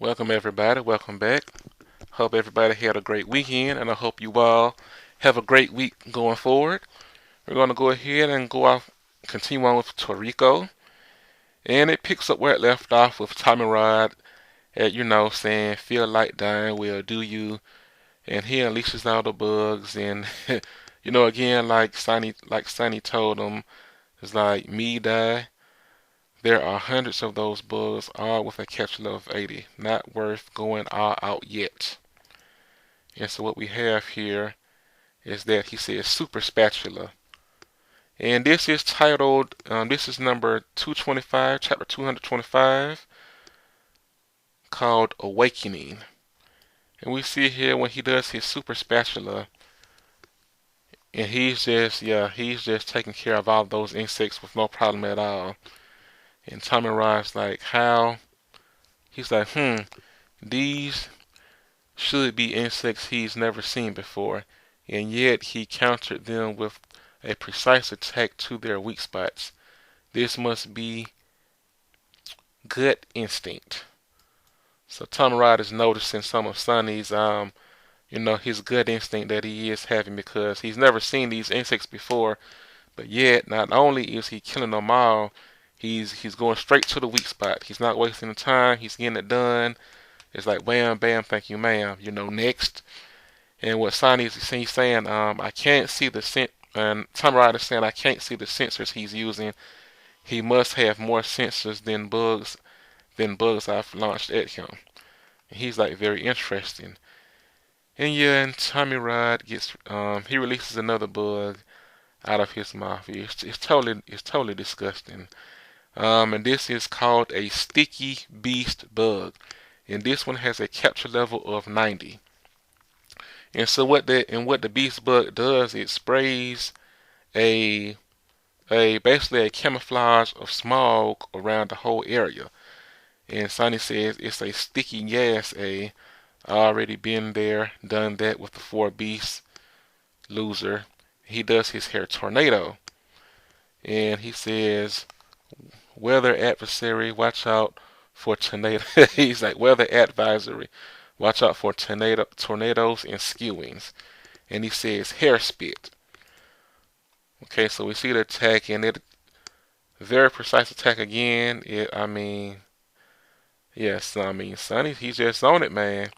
Welcome everybody, welcome back. Hope everybody had a great weekend and I hope you all have a great week going forward. We're going to go ahead and go off, continue on with Toriko. And it picks up where it left off with Tommy Rod saying, feel like dying, well, do you? And he unleashes all the bugs and, again, like Sonny told him, it's like, me die. There are hundreds of those bugs, all with a capture level of 80. Not worth going all out yet. And so what we have here is that he says super spatula. And this is titled, this is number 225, chapter 225, called Awakening. And we see here when he does his super spatula, and he's just taking care of all those insects with no problem at all. And Tommy Rod's like, how? He's like, these should be insects he's never seen before, and yet he countered them with a precise attack to their weak spots. This must be gut instinct. So Tom Rod is noticing some of Sonny's, his gut instinct that he is having because he's never seen these insects before. But yet, not only is he killing them all, he's going straight to the weak spot. He's not wasting the time. He's getting it done. It's like bam, bam, thank you, ma'am. Next. And what Sonny is he's saying, I can't see the and Tom Rod is saying I can't see the sensors he's using. He must have more sensors than bugs I've launched at him. And he's like very interesting. And Tommy Rod he releases another bug out of his mouth. It's totally disgusting. And this is called a sticky beast bug. And this one has a capture level of 90. And so what the beast bug does, it sprays a basically a camouflage of smog around the whole area. And Sonny says it's a sticky gas. Already been there, done that with the four beasts loser. He does his hair tornado, and he says, "Weather adversary, watch out for tornado." He's like, "Weather advisory, watch out for tornadoes and skewings." And he says, "Hair spit." Okay, so we see the attack, and it very precise attack again. Yes, Sonny, he's just on it, man.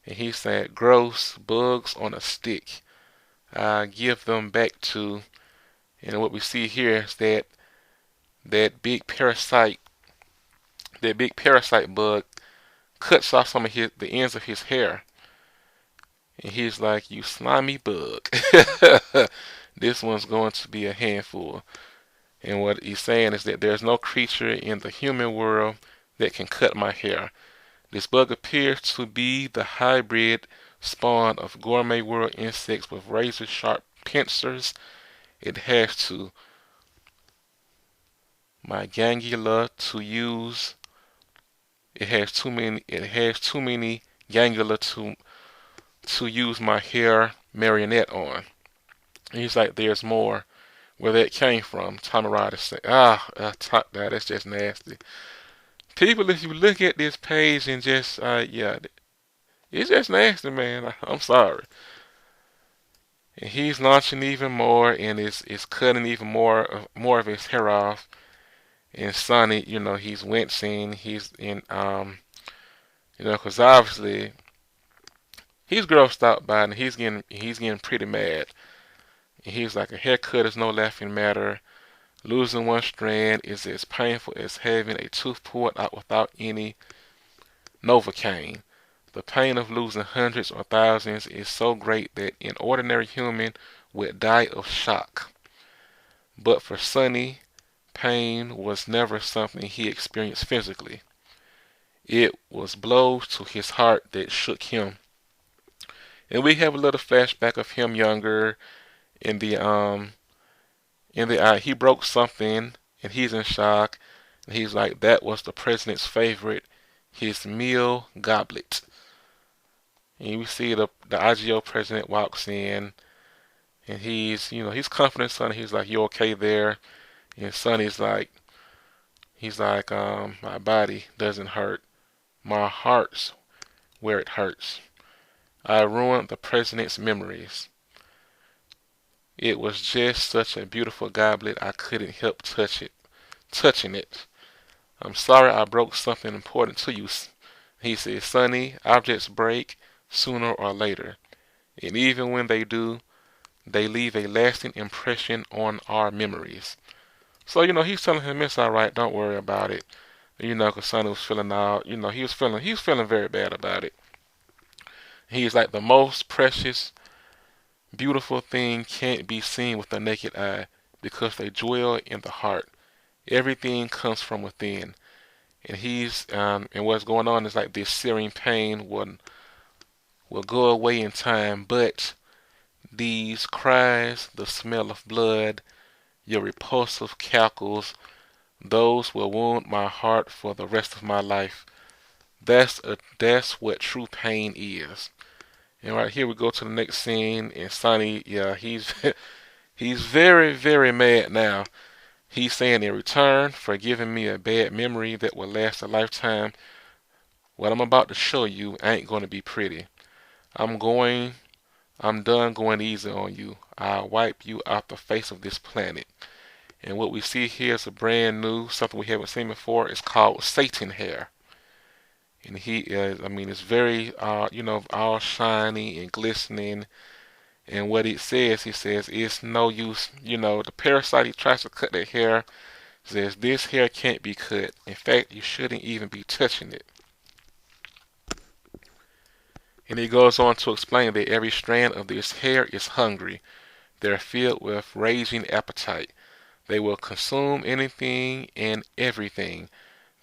And he said, "Gross bugs on a stick. I give them back to." And what we see here is that big parasite, that big parasite bug cuts off some of the ends of his hair, and he's like, "You slimy bug." This one's going to be a handful. And what he's saying is that there's no creature in the human world that can cut my hair. This bug appears to be the hybrid spawn of gourmet world insects with razor sharp pincers. It has to my gangula to use. It has too many gangula to use my hair marionette on. And he's like, there's more. Where that came from, Tommy Rod is saying, that's just nasty. People, if you look at this page and just, it's just nasty, man. I'm sorry. And he's launching even more, and is cutting even more of his hair off. And Sonny, he's wincing. He's in, because obviously he's grossed out by it, and he's getting pretty mad. And he's like, a haircut is no laughing matter. Losing one strand is as painful as having a tooth pulled out without any Novocaine. The pain of losing hundreds or thousands is so great that an ordinary human would die of shock. But for Sonny, pain was never something he experienced physically. It was blows to his heart that shook him. And we have a little flashback of him younger in the eye. He broke something and he's in shock. And he's like, that was the president's favorite, his meal goblet. And we see the IGO president walks in, and he's confident. Sonny, he's like, you okay there? And Sonny's like, my body doesn't hurt. My heart's where it hurts. I ruined the president's memories. It was just such a beautiful goblet I couldn't help touching it. I'm sorry I broke something important to you. He said, Sonny, objects break sooner or later. And even when they do, they leave a lasting impression on our memories. So, he's telling him it's alright, don't worry about it. Because Sonny was feeling out, he was feeling very bad about it. He's like the most precious, beautiful thing can't be seen with the naked eye because they dwell in the heart. Everything comes from within. And what's going on is like this searing pain will go away in time, but these cries, the smell of blood, your repulsive cackles, those will wound my heart for the rest of my life. That's what true pain is. And right here we go to the next scene, and Sonny, yeah, he's very, very mad now. He's saying, in return for giving me a bad memory that will last a lifetime, what I'm about to show you ain't going to be pretty. I'm going, I'm done going easy on you. I'll wipe you off the face of this planet. And what we see here is a brand new, something we haven't seen before. It's called Satan hair. And he is, it's very, all shiny and glistening. And what it says, he says, it's no use. The parasite, he tries to cut that hair, says this hair can't be cut. In fact, you shouldn't even be touching it. And he goes on to explain that every strand of this hair is hungry. They're filled with raging appetite. They will consume anything and everything.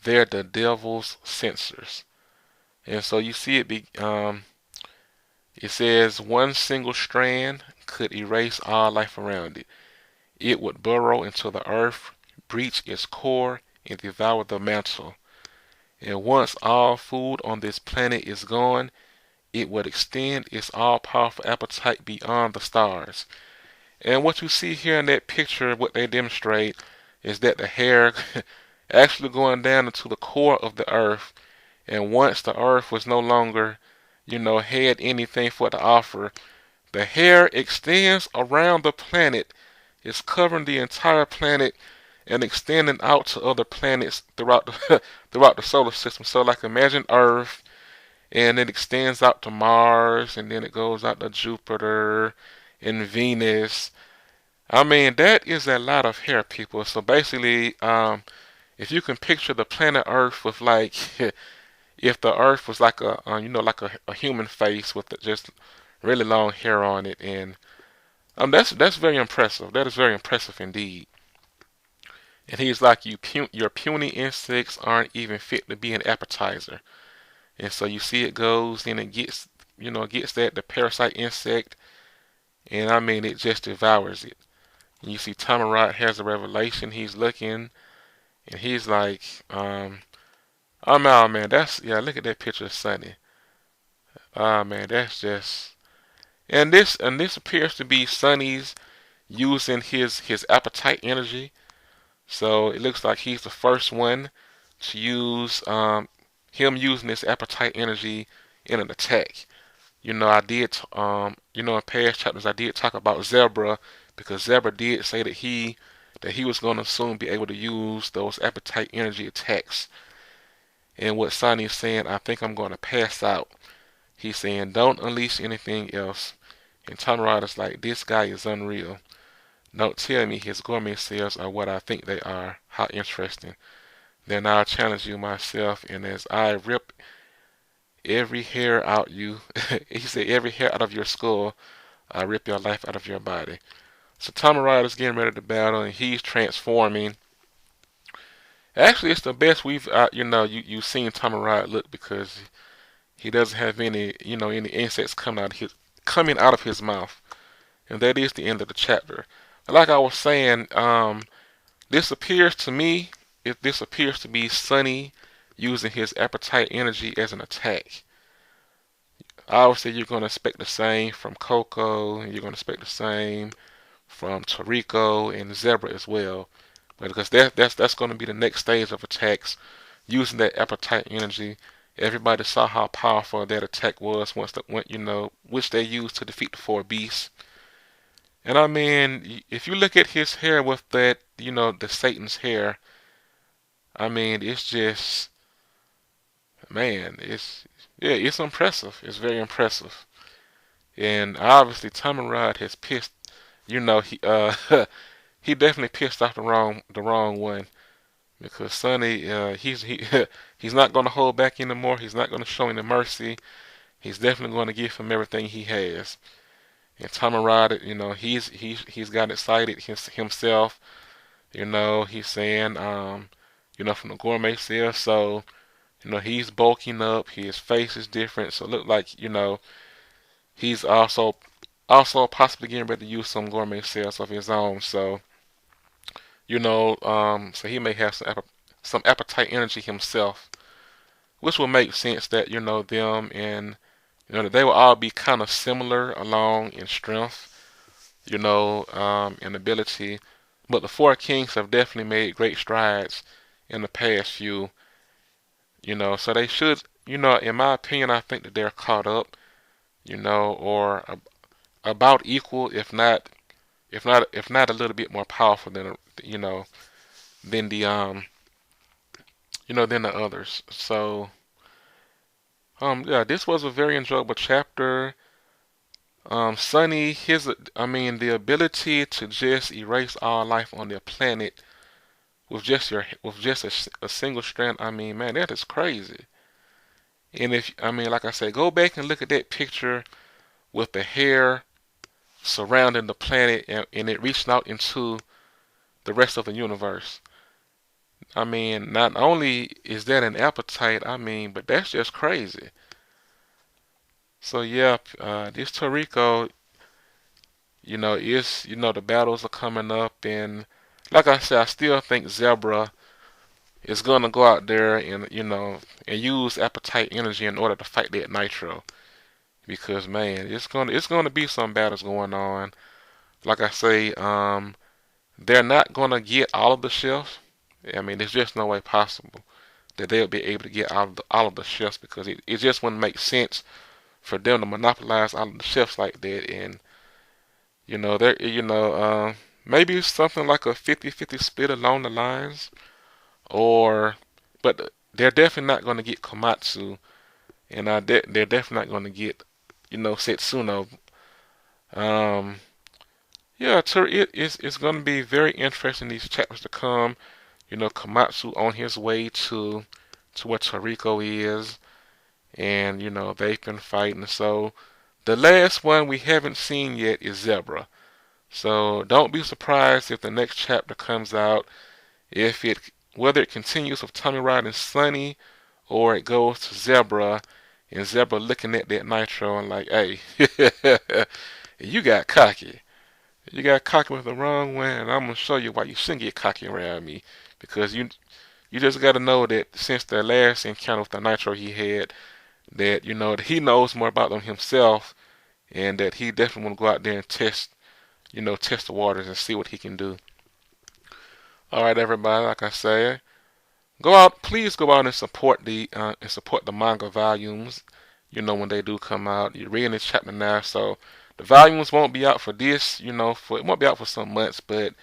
They're the devil's censors. And so you see it says one single strand could erase all life around it. It would burrow into the earth, breach its core, and devour the mantle. And once all food on this planet is gone, it would extend its all-powerful appetite beyond the stars. And what you see here in that picture, what they demonstrate, is that the hair actually going down into the core of the earth. And once the earth was no longer, had anything for to offer, the hair extends around the planet. It's covering the entire planet and extending out to other planets throughout throughout the solar system. So like imagine Earth, and it extends out to Mars, and then it goes out to Jupiter and Venus. That is a lot of hair, people. So basically, if you can picture the planet Earth with like, if the Earth was like a human face with just really long hair on it, and that's very impressive. That is very impressive indeed. And he's like, your puny insects aren't even fit to be an appetizer. And so you see it goes and it gets, gets the parasite insect, and it just devours it. And you see Tamarot has a revelation. He's looking, and he's like, I'm out, man. Look at that picture of Sunny. Man, that's just, and this appears to be Sunny's using his appetite energy. So it looks like he's the first one to use him using this appetite energy in an attack. I did in past chapters I did talk about Zebra, because Zebra did say that he was going to soon be able to use those appetite energy attacks. And what Sonny is saying, I think I'm going to pass out. He's saying, don't unleash anything else. And Tomrod is like, this guy is unreal. Don't tell me his gourmet sales are what I think they are. How interesting. Then I'll challenge you myself, and as I rip every hair out you, he said, every hair out of your skull, I rip your life out of your body. So Tomrod is getting ready to battle, and he's transforming. Actually, it's the best we've, you've seen Tomrod look, because he doesn't have any insects coming out of his mouth. And that is the end of the chapter. Like I was saying, this appears to me, this appears to be Sunny using his appetite energy as an attack. Obviously, you're going to expect the same from Coco, and you're going to expect the same from Toriko and Zebra as well. But because that's going to be the next stage of attacks, using that appetite energy Everybody saw how powerful that attack was which they used to defeat the four beasts. And I mean, if you look at his hair with that, the Satan's hair, I mean, it's just, man, yeah, it's impressive. It's very impressive. And obviously, Tamarad has pissed, he he definitely pissed off the wrong one because Sonny, he's not going to hold back anymore. He's not going to show any mercy. He's definitely going to give him everything he has. And Tamarad, he's got excited himself. He's saying, from the gourmet cell. So, he's bulking up. His face is different. So it look like, he's also possibly getting ready to use some gourmet cells of his own. So, so he may have some appetite energy himself, which will make sense that, them and, that they will all be kind of similar along in strength, and ability. But the four kings have definitely made great strides in the past few, so they should, in my opinion, I think that they're caught up, or about equal, if not a little bit more powerful than, than the others. So, yeah, this was a very enjoyable chapter. Sunny, the ability to just erase all life on their planet with just a single strand. I mean, man, that is crazy. And like I said, go back and look at that picture with the hair surrounding the planet and it reaching out into the rest of the universe. I mean, not only is that an appetite, but that's just crazy. So yeah, this Toriko, the battles are coming up, and like I said, I still think Zebra is gonna go out there and and use appetite energy in order to fight that Nitro, because man, it's gonna be some battles going on. Like I say, they're not gonna get all of the chefs. I mean, there's just no way possible that they'll be able to get all of the chefs because it just wouldn't make sense for them to monopolize all of the chefs like that. And there, maybe something like a 50-50 split along the lines, or but they're definitely not going to get Komatsu, and they're definitely not going to get Setsuno. Um, yeah, it's going to be very interesting these chapters to come. Komatsu on his way to where Toriko is, and they've been fighting. So the last one we haven't seen yet is Zebra. So don't be surprised if the next chapter comes out, whether it continues with Tommy Rod and Sunny, or it goes to Zebra, and Zebra looking at that Nitro and like, hey, you got cocky. You got cocky with the wrong one, and I'm gonna show you why you shouldn't get cocky around me. Because you just gotta know that since the last encounter with the Nitro he had, that that he knows more about them himself, and that he definitely want to go out there and test the waters and see what he can do. All right, everybody. Like I say, please go out and support the manga volumes. When they do come out, you're reading this chapter now, so the volumes won't be out for this. It won't be out for some months, but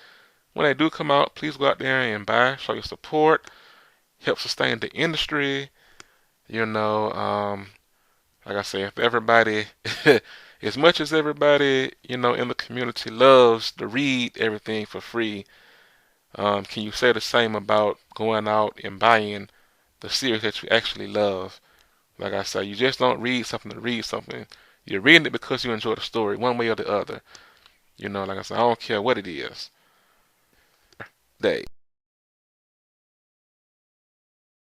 when they do come out, please go out there and buy, show your support, help sustain the industry. Like I say, if everybody, as much as everybody, in the community loves to read everything for free, can you say the same about going out and buying the series that you actually love? Like I say, you just don't read something to read something. You're reading it because you enjoy the story, one way or the other. Like I said, I don't care what it is. Day.